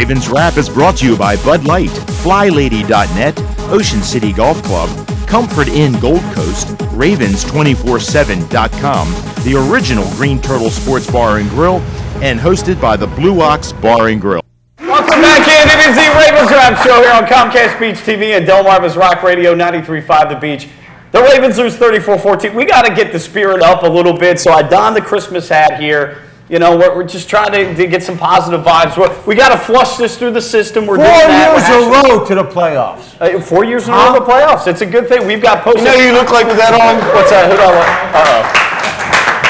Ravens Wrap is brought to you by Bud Light, FlyLady.net, Ocean City Golf Club, Comfort Inn Gold Coast, Ravens247.com, the original Green Turtle Sports Bar and Grill, and hosted by the Blue Ox Bar and Grill. Welcome back in. It is the Ravens Wrap Show here on Comcast Beach TV and Delmarva's Rock Radio 93.5 The Beach. The Ravens lose 34-14. We got to get the spirit up a little bit, so I donned the Christmas hat here. You know, we're just trying to get some positive vibes. We got to flush this through the system. We're 4 doing that. years in a row to the playoffs. 4 years in a row to the playoffs. It's a good thing. We've got posters. You know you look like with that on? What's that? Who do I look?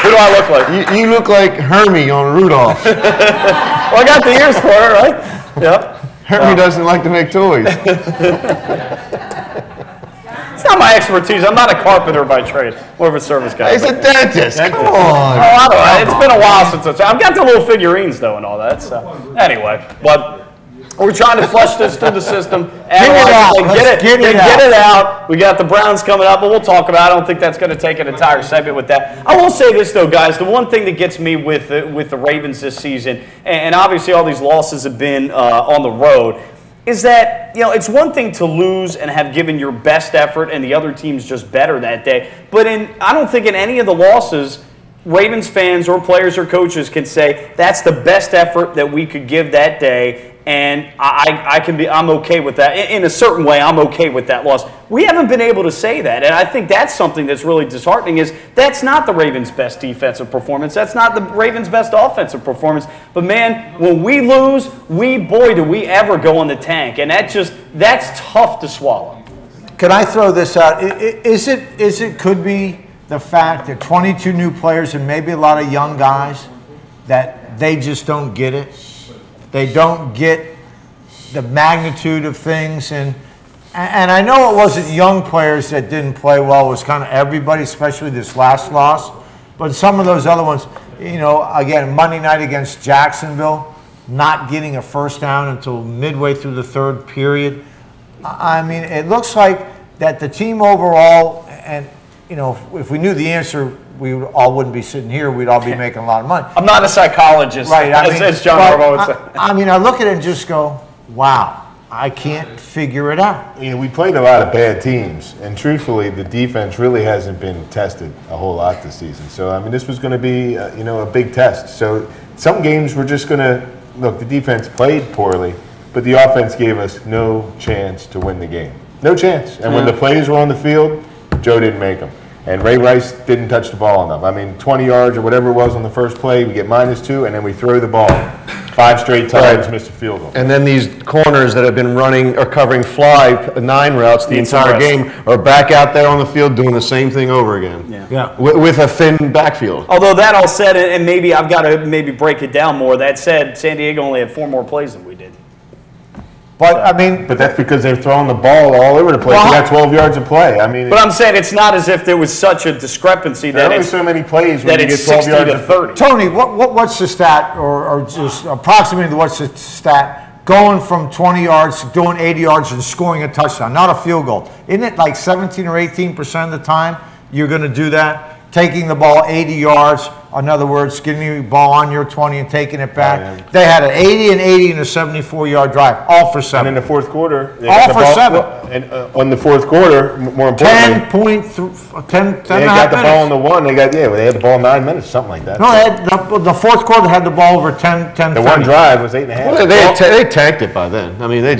Who do I look like? You look like Hermie on Rudolph. Well, I got the ears for it, right? Yep. Hermie doesn't like to make toys. It's not my expertise. I'm not a carpenter by trade. More of a service guy. He's a dentist. Come on. I don't know. It's been a while since I've got the little figurines though and all that. So anyway, but we're trying to flush this through the system. Get it out. We got the Browns coming up, but we'll talk about it. I don't think that's going to take an entire segment with that. I will say this though, guys. The one thing that gets me with the Ravens this season, and obviously all these losses have been on the road, is that, you know, it's one thing to lose and have given your best effort and the other team's just better that day. But I don't think in any of the losses, Ravens fans or players or coaches can say that's the best effort that we could give that day, and I'm okay with that. In a certain way, I'm okay with that loss. We haven't been able to say that, and I think that's something that's really disheartening. Is that's not the Ravens' best defensive performance. That's not the Ravens' best offensive performance. But man, when we lose, boy, do we ever go on the tank, and that's tough to swallow. Can I throw this out? Could be the fact that 22 new players and maybe a lot of young guys that they just don't get it. They don't get the magnitude of things, and I know it wasn't young players that didn't play well. It was kind of everybody, especially this last loss. But some of those other ones, you know, again, Monday night against Jacksonville, not getting a first down until midway through the third period. I mean, it looks like that the team overall, and you know, if we knew the answer, we all wouldn't be sitting here. We'd all be making a lot of money. I'm not a psychologist, right? As John Harbaugh would say. I mean, I look at it and just go, wow, I can't figure it out. You know, we played a lot of bad teams, and truthfully, the defense really hasn't been tested a whole lot this season. So, I mean, this was going to be, you know, a big test. So, some games we're just going to look. The defense played poorly, but the offense gave us no chance to win the game. No chance. And when the plays were on the field, Joe didn't make them. And Ray Rice didn't touch the ball enough. I mean, 20 yards or whatever it was on the first play, we get -2, and then we throw the ball 5 straight times, miss a field goal. And then these corners that have been running or covering fly 9 routes the entire game are back out there on the field doing the same thing over again. Yeah. With a thin backfield. Although that all said, and maybe I've got to break it down more, that said, San Diego only had 4 more plays than we did. But I mean, but that's because they're throwing the ball all over the place. We got 12 yards of play. I mean, but I'm saying it's not as if there was such a discrepancy that it's so many plays when that you it's get 12 yards to 30. Tony, what's the stat, or just approximately what's the stat going from 20 yards to doing 80 yards and scoring a touchdown, not a field goal? Isn't it like 17 or 18% of the time you're going to do that? Taking the ball 80 yards, in other words, getting the ball on your 20 and taking it back. Yeah. They had an 80 and 80 and a 74-yard drive, all for 7. And in the fourth quarter, they all for 7. And on the fourth quarter, more importantly, 10 they got the ball on the 1. They had the ball 9 minutes, something like that. No, the fourth quarter had the ball over 10. The 30. One drive was 8.5. Well, they tanked it by then. I mean, they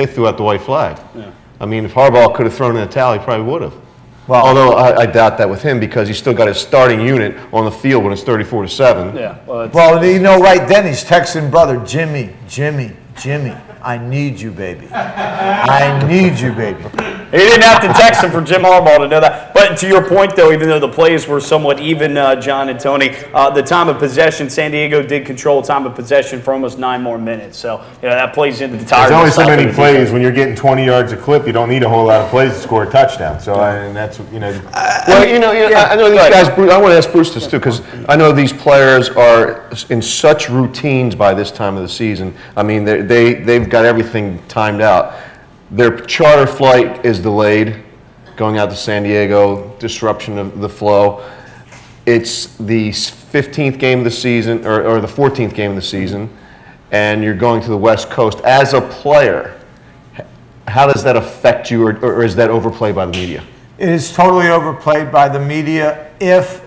threw out the white flag. Yeah. I mean, if Harbaugh could have thrown in a towel, he probably would have. Well, although I doubt that with him because he's still got his starting unit on the field when it's 34-7. Yeah. Well, you know, right then he's texting brother Jimmy, I need you, baby. I need you, baby. He didn't have to text him for Jim Harbaugh to know that. But to your point, though, even though the plays were somewhat even, John and Tony, the time of possession, San Diego did control time of possession for almost 9 more minutes. So, you know, that plays into the tiredness. There's only so many plays. When you're getting 20 yards a clip, you don't need a whole lot of plays to score a touchdown. So, and that's, you know. I know these guys, Bruce, I want to ask Bruce this, too, because I know these players are in such routines by this time of the season. I mean, they've got everything timed out. Their charter flight is delayed, going out to San Diego, disruption of the flow. It's the 15th game of the season, or the 14th game of the season. and you're going to the West Coast, as a player, how does that affect you, or is that overplayed by the media? It is totally overplayed by the media if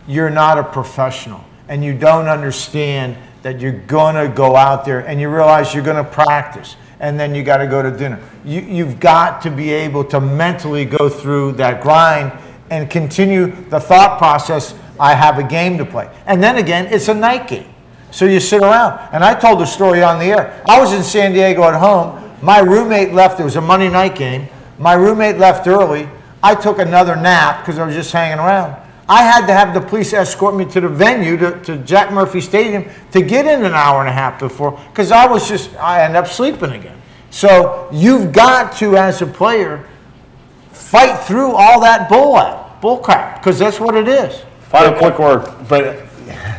you're not a professional and you don't understand that you're going to go out there and you realize you're going to practice and then you got to go to dinner. You've got to be able to mentally go through that grind and continue the thought process, I have a game to play. And then again, it's a night game. So you sit around. And I told the story on the air. I was in San Diego at home. My roommate left. It was a Monday night game. My roommate left early. I took another nap because I was just hanging around. I had to have the police escort me to the venue, to Jack Murphy Stadium, to get in an hour and a half before, because I ended up sleeping again. So you've got to, as a player, fight through all that bull crap, because that's what it is. Final quick word. But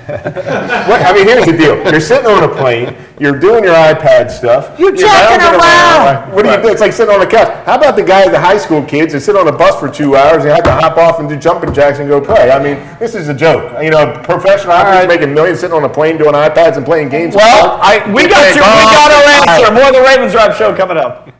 I mean, here's the deal. You're sitting on a plane. You're doing your iPad stuff. You're jacking around. What do you do? It's like sitting on a couch. How about the guys, the high school kids, that sit on a bus for 2 hours and have to hop off and do jumping jacks and go play? I mean, this is a joke. You know, professional athletes making millions sitting on a plane doing iPads and playing games. Well, we got our answer. More of the Ravens Wrap Show coming up.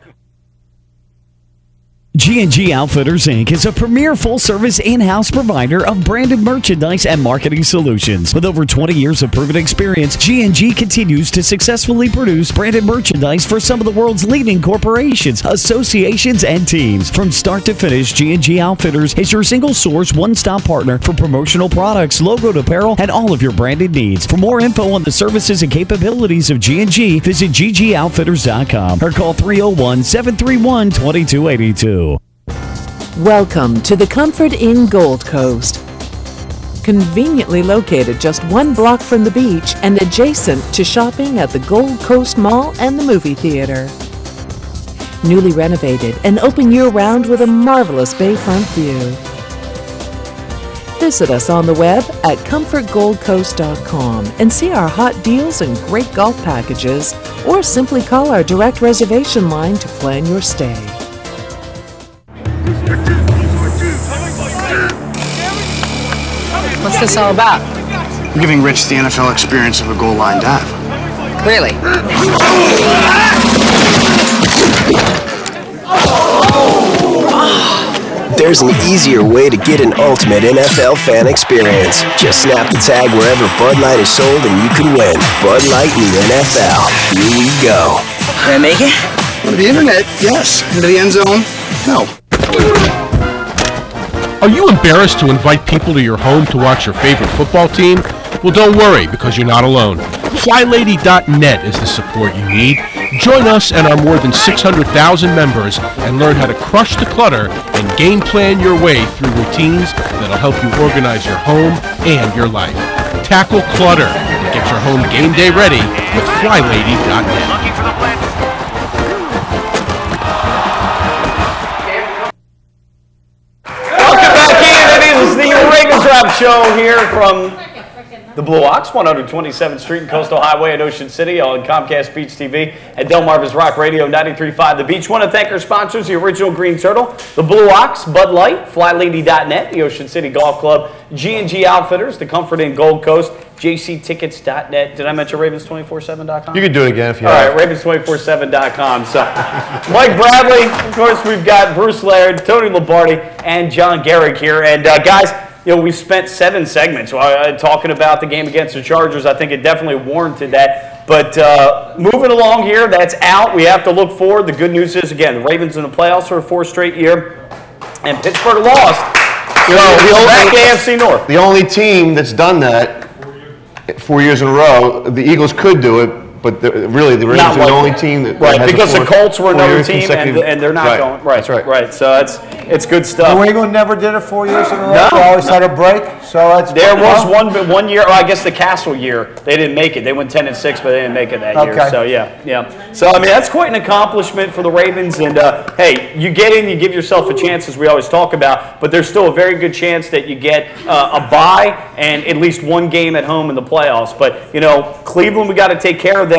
G&G Outfitters, Inc. is a premier full-service in-house provider of branded merchandise and marketing solutions. With over 20 years of proven experience, G&G continues to successfully produce branded merchandise for some of the world's leading corporations, associations, and teams. From start to finish, G&G Outfitters is your single-source, one-stop partner for promotional products, logoed apparel, and all of your branded needs. For more info on the services and capabilities of G&G, visit ggoutfitters.com or call 301-731-2282. Welcome to the Comfort Inn Gold Coast. Conveniently located just 1 block from the beach and adjacent to shopping at the Gold Coast Mall and the movie theater. Newly renovated and open year-round with a marvelous bayfront view. Visit us on the web at comfortgoldcoast.com and see our hot deals and great golf packages, or simply call our direct reservation line to plan your stay. What's this all about? I'm giving Rich the NFL experience of a goal line dive. Really? There's an easier way to get an ultimate NFL fan experience. Just snap the tag wherever Bud Light is sold and you can win. Bud Light in the NFL. Here we go. Can I make it? On the internet, yes. Into the end zone, no. Are you embarrassed to invite people to your home to watch your favorite football team? Well, don't worry, because you're not alone. FlyLady.net is the support you need. Join us and our more than 600,000 members and learn how to crush the clutter and game plan your way through routines that'll help you organize your home and your life. Tackle clutter and get your home game day ready with FlyLady.net. Ravens Wrap Show here from the Blue Ox, 127th Street and Coastal Highway at Ocean City on Comcast Beach TV and Delmarva's Rock Radio 93.5 The Beach. Want to thank our sponsors, the Original Green Turtle, the Blue Ox, Bud Light, FlyLady.net, the Ocean City Golf Club, G&G Outfitters, the Comfort Inn Gold Coast, JCTickets.net. Did I mention Ravens247.com? You can do it again if you All like. right, Ravens247.com. So, Mike Bradley, of course, we've got Bruce Laird, Tony Lombardi, and John Gehrig here. And guys, you know, we've spent 7 segments talking about the game against the Chargers. I think it definitely warranted that. But moving along here, that's out. We have to look forward. The good news is, again, the Ravens in the playoffs for a 4th straight year, and Pittsburgh lost. So back AFC North. The only team that's done that 4 years in a row, the Eagles could do it, but really the Ravens are the only team that right, has because the Colts were another team and they're not right. going right. That's right. Right. So it's good stuff. New England never did it 4 years in a row. No. They always had a break. So that's there was one year. I guess the Castle year they didn't make it. They went 10-6, but they didn't make it that year. So yeah. So I mean that's quite an accomplishment for the Ravens. And hey, you get in, you give yourself a chance, as we always talk about. But there's still a very good chance that you get a bye and at least one game at home in the playoffs. But you know, Cleveland, we got to take care of them.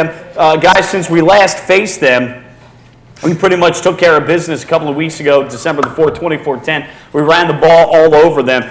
Guys, since we last faced them, we pretty much took care of business a couple of weeks ago, December the 4th, 24-10. We ran the ball all over them.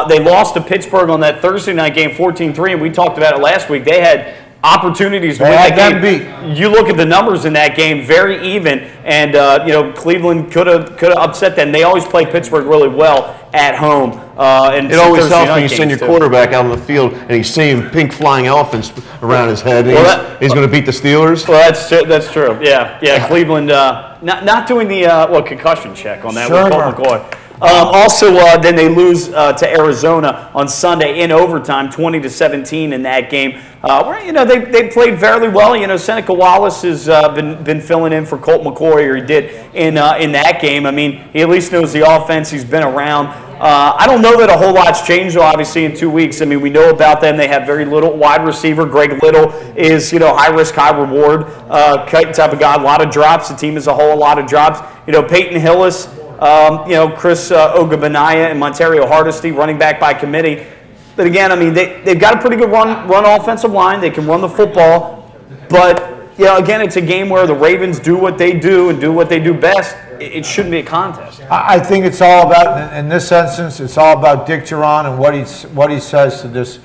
They lost to Pittsburgh on that Thursday night game, 14-3, and we talked about it last week. They had opportunities to They win had that them game. You look at the numbers in that game, very even, and Cleveland could have upset them. They always play Pittsburgh really well at home. And it always Thursday helps night when you send your games, too. quarterback out on the field and he's seeing pink flying elephants around his head. And he's going to beat the Steelers. Well, that's true. Yeah. Cleveland not doing the concussion check on that Sure. with Colt McCoy. Also, then they lose to Arizona on Sunday in overtime, 20-17 in that game. Where they played fairly well. Seneca Wallace has been filling in for Colt McCoy, or he did in that game. I mean, he at least knows the offense. He's been around. I don't know that a whole lot's changed, obviously, in 2 weeks. I mean, we know about them. They have very little wide receiver. Greg Little is, high risk, high reward type of guy. A lot of drops. The team as a whole, a lot of drops. Peyton Hillis, Chris Ogbonnaya and Montario Hardesty, running back by committee. But again, I mean, they've got a pretty good run offensive line. They can run the football. But, again, it's a game where the Ravens do what they do and do what they do best. It shouldn't be a contest. I think it's all about, in this instance, it's all about Dick Duran and what he says to this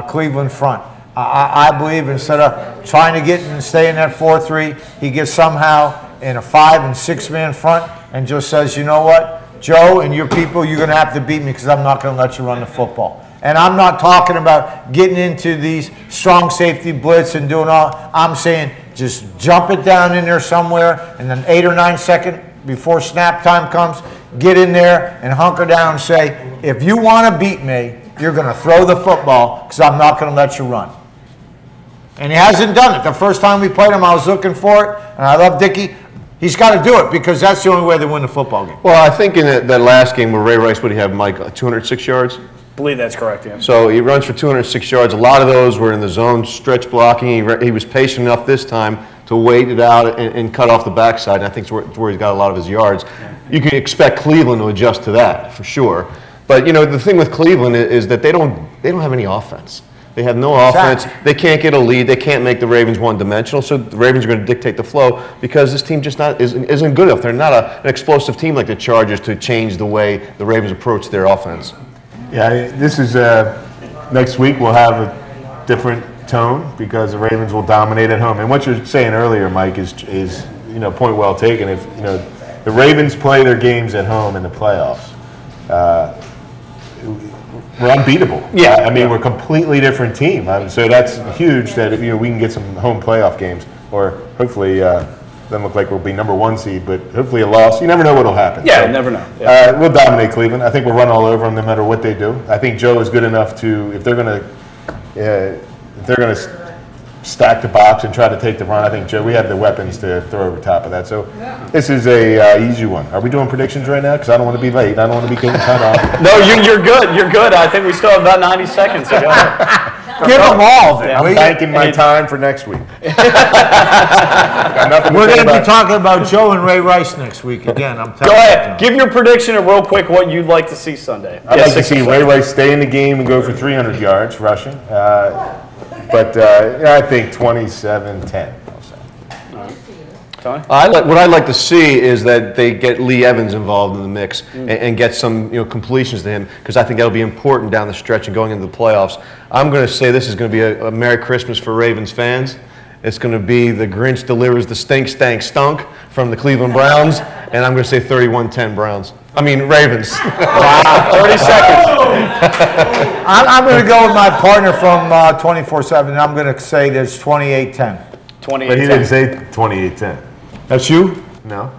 Cleveland front. I believe instead of trying to get and stay in that 4-3, he gets somehow in a 5- and 6-man front and just says, you know what, Joe and your people, you're going to have to beat me because I'm not going to let you run the football. And I'm not talking about getting into these strong safety blitz and doing all. I'm saying just jump it down in there somewhere, and then 8 or 9 seconds before snap time comes, get in there and hunker down and say, if you want to beat me, you're going to throw the football because I'm not going to let you run. And he hasn't done it. The first time we played him, I was looking for it, and I love Dickie. He's got to do it because that's the only way they win the football game. Well, I think in that last game where Ray Rice, what did he have, Mike, 206 yards? I believe that's correct, yeah. So he runs for 206 yards. A lot of those were in the zone stretch blocking. He was patient enough this time to wait it out and cut off the backside. And I think it's where he's got a lot of his yards. You can expect Cleveland to adjust to that for sure. But the thing with Cleveland is that they don't have any offense. They have no offense. They can't get a lead. They can't make the Ravens one-dimensional. So the Ravens are going to dictate the flow because this team just isn't good enough. They're not an explosive team like the Chargers to change the way the Ravens approach their offense. Yeah, this is next week. We'll have a different tone because the Ravens will dominate at home. And what you're saying earlier, Mike, is point well taken. If the Ravens play their games at home in the playoffs, we're unbeatable. Yeah, I mean, we're a completely different team. So that's huge that we can get some home playoff games, or hopefully doesn't look like we'll be number 1 seed, but hopefully a loss. You never know what'll happen. Yeah, you never know. Yeah. We'll dominate Cleveland. I think we'll run all over them no matter what they do. I think Joe is good enough to, if they're going to stack the box and try to take the run, I think, Joe, we have the weapons to throw over top of that. So this is a easy one. Are we doing predictions right now? Because I don't want to be late. I don't want to be getting cut off. No, you're good. You're good. I think we still have about 90 seconds to go. Give them all. I'm banking my time for next week. We're going to be talking about Joe and Ray Rice next week again. I'm telling you. Go ahead. Give your prediction and real quick what you'd like to see Sunday. I'd like to see Ray Rice stay in the game and go for 300 yards rushing. But I think 27-10. Tony? What I'd like to see is that they get Lee Evans involved in the mix and get some completions to him, because I think that'll be important down the stretch and going into the playoffs. I'm going to say this is going to be a Merry Christmas for Ravens fans. It's going to be the Grinch delivers the stink, stank, stunk from the Cleveland Browns, and I'm going to say 31-10 Browns. Ravens. Wow, 30 seconds. I'm going to go with my partner from 24/7, and I'm going to say there's 28-10. 28-10. But he didn't say 28-10. That's you? No.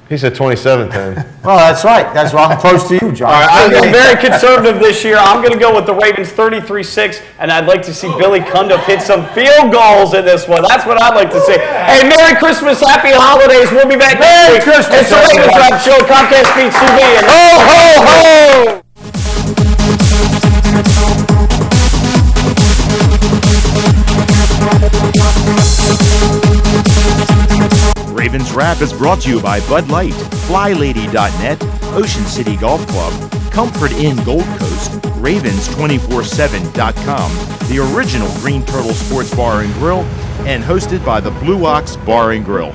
He said 27-10. Well, that's right. That's why I'm close to you, John. All right, I'm being very conservative this year. I'm going to go with the Ravens 33-6, and I'd like to see Billy Cundiff hit some field goals in this one. That's what I'd like to see. Hey, Merry Christmas, Happy Holidays. We'll be back next week. Christmas. It's the Ravens Wrap Show, Comcast Speed TV, and ho, ho, ho! Ravens Wrap is brought to you by Bud Light, FlyLady.net, Ocean City Golf Club, Comfort Inn Gold Coast, Ravens247.com, the original Green Turtle Sports Bar and Grill, and hosted by the Blue Ox Bar and Grill.